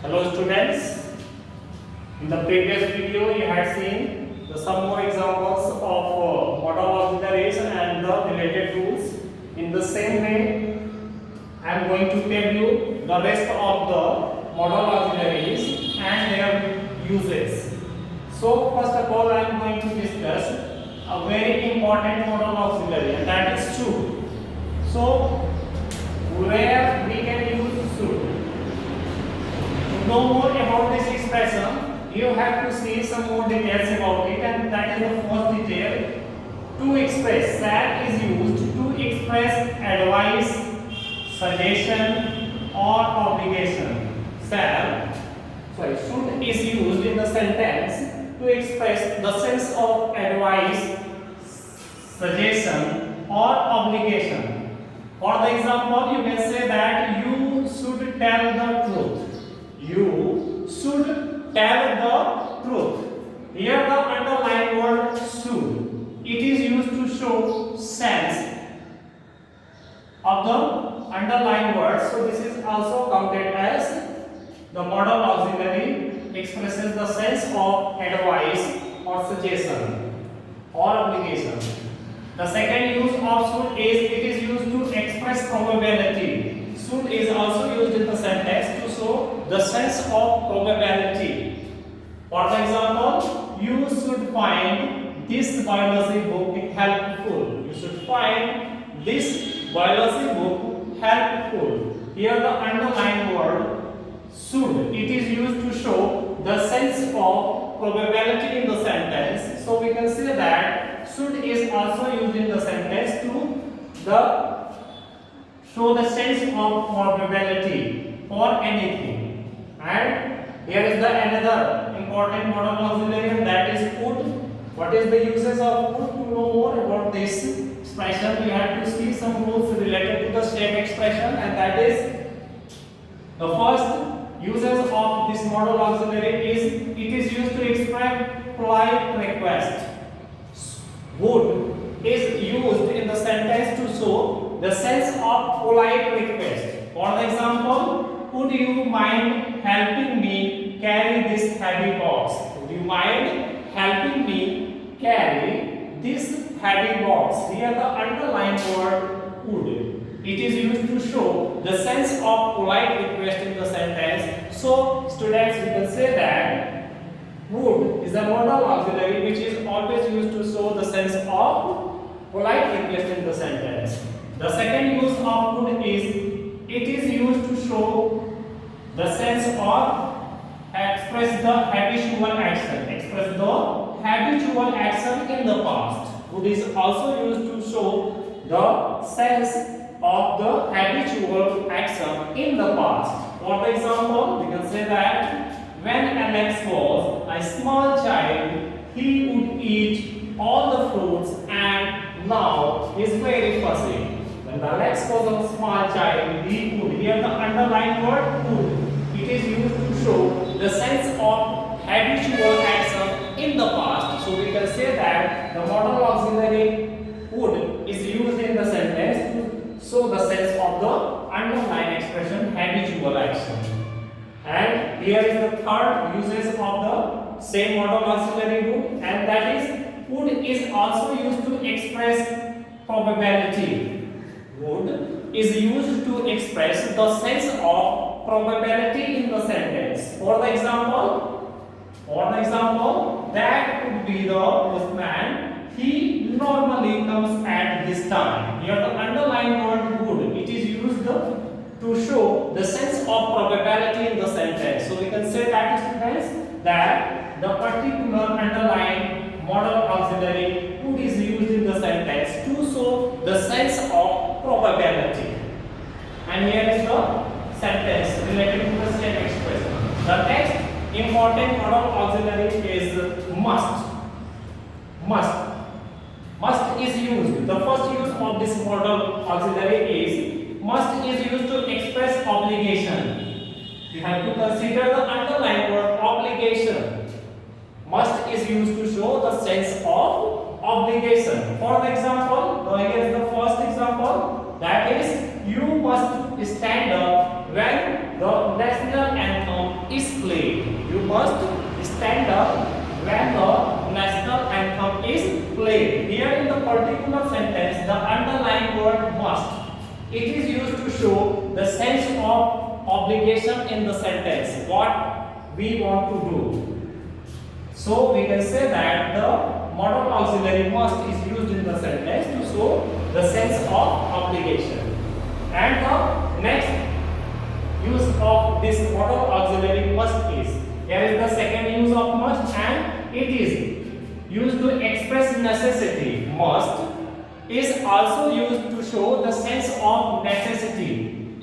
Hello students, in the previous video you had seen some more examples of modal auxiliaries and the related tools. In the same way, I am going to tell you the rest of the modal auxiliaries and their uses. So first of all I am going to discuss a very important modal auxiliary, and that is should. So where we can use should. To know more about this expression, you have to see some more details about it, and that is the first detail. To express, shall is used to express advice, suggestion or obligation. Should is used in the sentence to express the sense of advice, suggestion or obligation. For the example, you can say that you should tell the truth. You should tell the truth. Here the underlined word should. It is used to show sense of the underlined word. So this is also counted as the modal auxiliary, expresses the sense of advice or suggestion or obligation. The second use of should is it is used to express probability. Should is also used in the sentence to show the sense of probability. For example, you should find this biology book helpful. You should find this biology book helpful. Here the underlined word should. It is used to show the sense of probability in the sentence. So we can say that should is also used in the sentence to show the sense of probability for anything. And here is the another important modal auxiliary, and that is would. What is the uses of would? To know more about this expression, we have to see some rules related to the same expression, and that is the first uses of this modal auxiliary is it is used to express polite request. Would is used in the sentence to show the sense of polite request. For example, would you mind helping me carry this heavy box? Would you mind helping me carry this heavy box? Here the underlined word would. It is used to show the sense of polite request in the sentence. So students, we can say that would is a modal auxiliary which is always used to show the sense of polite request in the sentence. The second use of would is it is used to show the sense of express the habitual action. Express the habitual action in the past. Would is also used to show the sense of the habitual action in the past. For example, we can say that when Alex was a small child, he would eat all the fruits, and now he is very fussy. When Alex was a small child, he would. Here the underlined word would. It is used to show the sense of habitual action in the past. So we can say that the modal auxiliary would is used in the sentence to show the sense of the underlined expression habitual action. And here is the third uses of the same modal auxiliary would, and that is would is also used to express probability. Would is used to express the sense of probability in the sentence. For example, that would be the postman. He normally comes at this time. Here the underlined word would. It is used to show the sense of probability in the sentence. So we can say that the particular underlined modal auxiliary would is used in the sentence to show the sense of probability. And here is the sentence related to the same expression. The next important modal auxiliary is must. Must is used. The first use of this modal auxiliary is must is used to express obligation. You have to consider the underlined word obligation. Must is used to show the sense of obligation. For example, here is the first example, that is you must stand up when the national anthem is stand up when the national anthem is played. Here in the particular sentence, the underlined word must. It is used to show the sense of obligation in the sentence, what we want to do. So we can say that the modal auxiliary must is used in the sentence to show the sense of obligation. And the next use of this modal auxiliary must is, here is the second use of must, and it is used to express necessity. Must is also used to show the sense of necessity.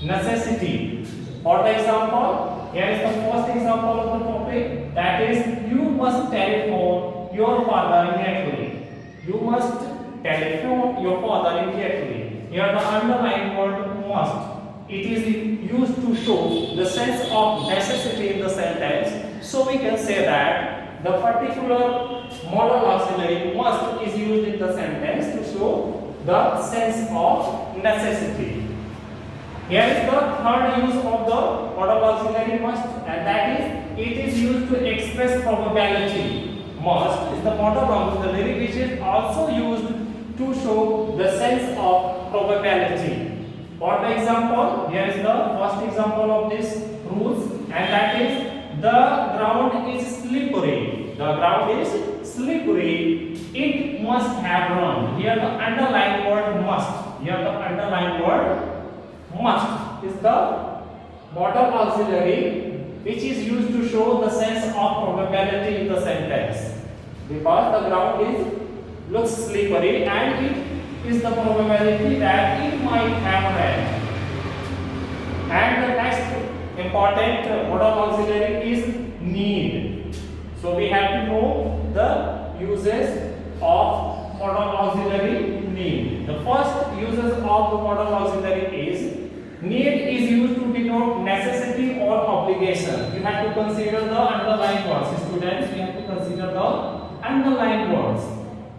Necessity. For the example, here is the first example of the topic, that is, you must telephone your father immediately. You must telephone your father immediately. Here the underlined word must. It is used to show the sense of necessity in the sentence. So we can say that the particular modal auxiliary must is used in the sentence to show the sense of necessity. Here is the third use of the modal auxiliary must, and that is, it is used to express probability. Must is the modal auxiliary which is also used to show the sense of probability. For the example, here is the first example of this rules, and that is, the ground is slippery. The ground is slippery. It must have run. Here the underlined word must. Here the underlined word must is the modal auxiliary which is used to show the sense of probability in the sentence. Because the ground is looks slippery, and it is the probability that it might have rain. And the next important modal auxiliary is need. So we have to know the uses of modal auxiliary need. The first uses of the modal auxiliary is, need is used to denote necessity or obligation. You have to consider the underlined words. Students, we have to consider the underlined words.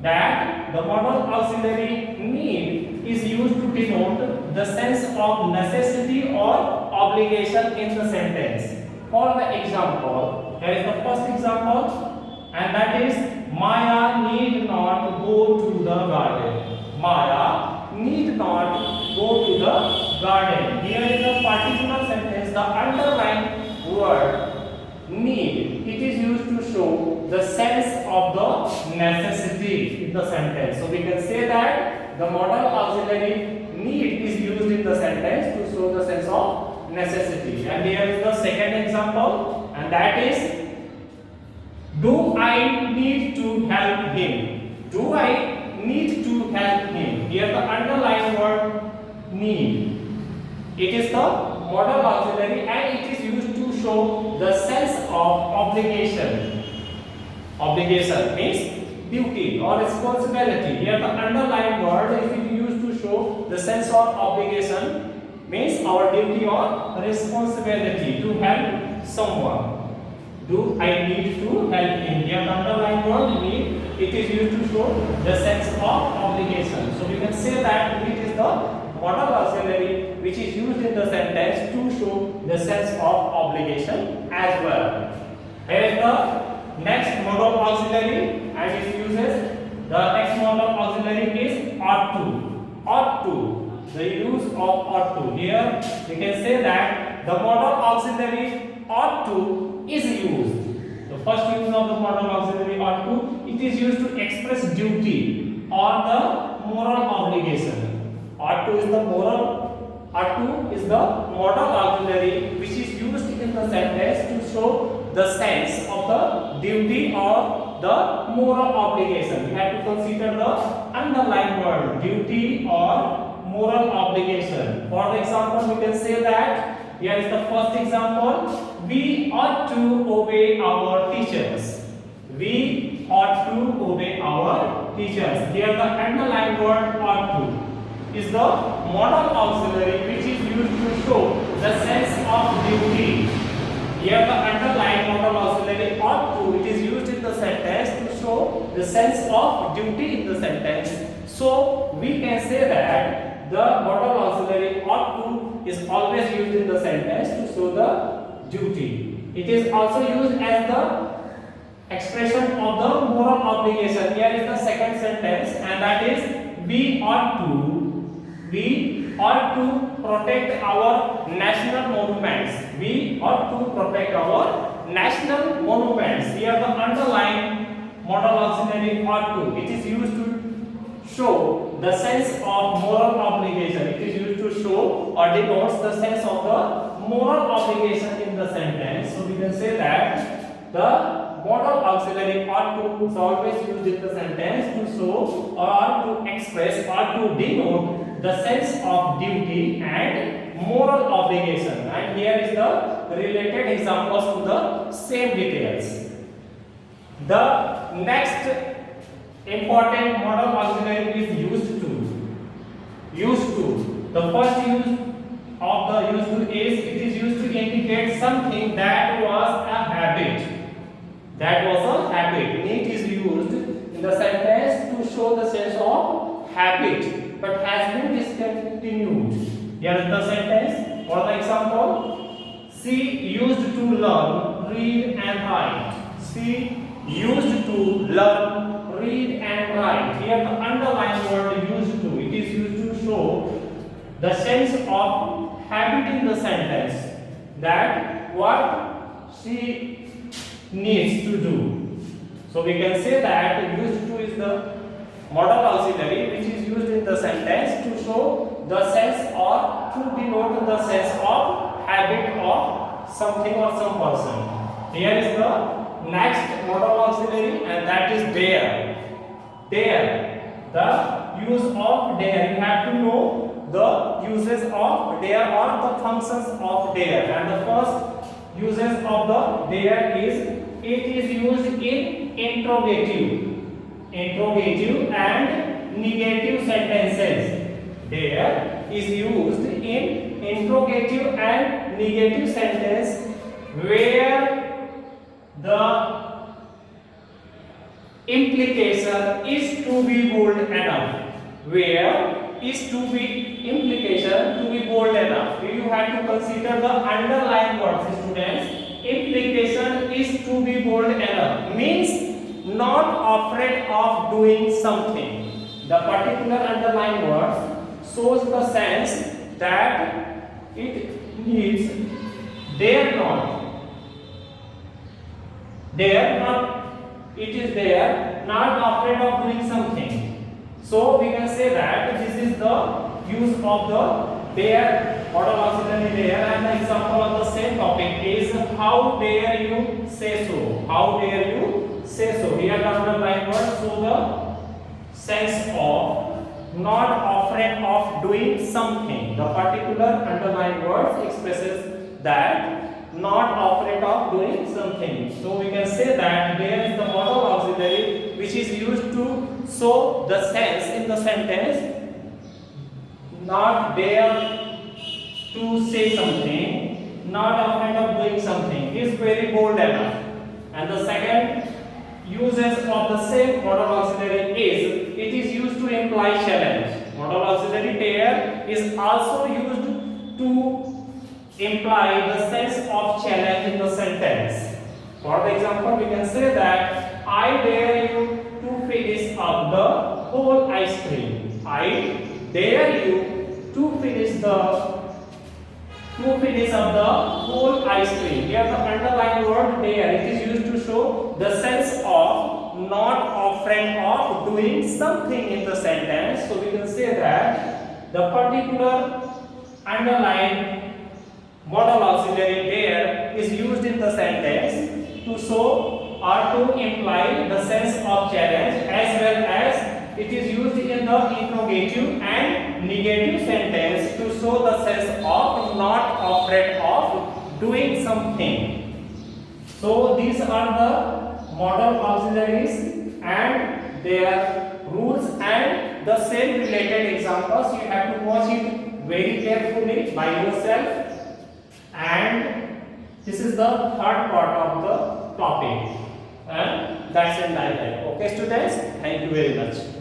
That the modal auxiliary need is used to denote the sense of necessity or obligation in the sentence. For the example, here is the first example, and that is, Maya need not go to the garden. Maya need not go to the garden. Here is the particular sentence, the underlined word need. It is used to show the sense of the necessity in the sentence. So we can say that the modal auxiliary need is used in the sentence to show the sense of necessity. And here is the second example, and that is, do I need to help him? Do I need to help him? Here the underlined word need. It is the modal auxiliary, and it is used to show the sense of obligation. Obligation means duty or responsibility. Here the underlined word is used to show the sense of obligation, means our duty or responsibility to help someone. Do I need to help him? Here the underlined word need, it is used to show the sense of obligation. So we can say that it is the modal auxiliary which is used in the sentence to show the sense of obligation as well. Here is the next modal auxiliary, and it uses, the next modal auxiliary is ought to. Ought to. The use of ought to. Here we can say that the modal auxiliary ought to is used. The first use of the modal auxiliary ought to, it is used to express duty or the moral obligation. Ought to is the modal auxiliary which is used in the sentence to show the sense of the duty or the moral obligation. We have to consider the underlined word duty or moral obligation. For the example, we can say that, here is the first example, we ought to obey our teachers. We ought to obey our teachers. Here the underlined word ought to is the modal auxiliary which is used to show the sense of duty. Here the underlined modal auxiliary ought to, it is used in the sentence to show the sense of duty in the sentence. So we can say that the modal auxiliary ought to is always used in the sentence to show the duty. It is also used as the expression of the moral obligation. Here is the second sentence, and that is we ought to protect our national monuments. We ought to protect our national monuments. Here the underlined modal auxiliary ought to. It is used to show the sense of moral obligation. It is used to show or denotes the sense of the moral obligation in the sentence. So we can say that the modal auxiliary ought to is always used in the sentence to show or to express or to denote the sense of duty and moral obligation. And here is the related examples to the same details. The next important modal auxiliary is used to. Used to. The first use of the used to is it is used to indicate something that was a habit. That was a habit. It is used in the sentence to show the sense of habit, but has been discontinued. Here is the sentence. For the example, she used to learn, read and write. She used to learn, read and write. Here the underlined word used to. It is used to show the sense of habit in the sentence, that what she needs to do. So we can say that used to is the modal auxiliary which is used in the sentence to show the sense or to denote the sense of habit of something or some person. Here is the next modal auxiliary, and that is dare. Dare. The use of dare. You have to know the uses of dare or the functions of dare. And the first uses of the dare is it is used in interrogative and negative sentences. Dare is used in interrogative and negative sentence where the implication is to be bold enough. Where is to be implication to be bold enough. You have to consider the underlying words, students. Implication is to be bold enough means not afraid of doing something. The particular underlying words shows the sense that it needs dare not, it is there, not afraid of doing something. So we can say that this is the use of the dare, modal auxiliary dare, and the example of the same topic is how dare you say so. How dare you say so. Here the underlined word show the sense of not afraid of doing something. The particular underlined word expresses that not afraid of doing something. So we can say that there is the modal auxiliary which is used to show the sense in the sentence, not dare to say something, not afraid of doing something, is very bold enough. And the second uses of the same modal auxiliary is it is used to imply challenge. Modal auxiliary dare is also used to imply the sense of challenge in the sentence. For the example, we can say that I dare you to finish up the whole ice cream. I dare you to finish up the whole ice cream. Here the underlined word dare, it is used to show the sense of not afraid of doing something in the sentence. So we can say that the particular underlined modal auxiliary dare is used in the sentence to show or to imply the sense of challenge, as well as it is used in the interrogative and negative sentence to show the sense of not afraid of doing something. So these are the modal auxiliaries and their rules and the same related examples. You have to watch it very carefully by yourself. And this is the third part of the topic, and that's in dialogue. Okay students, thank you very much.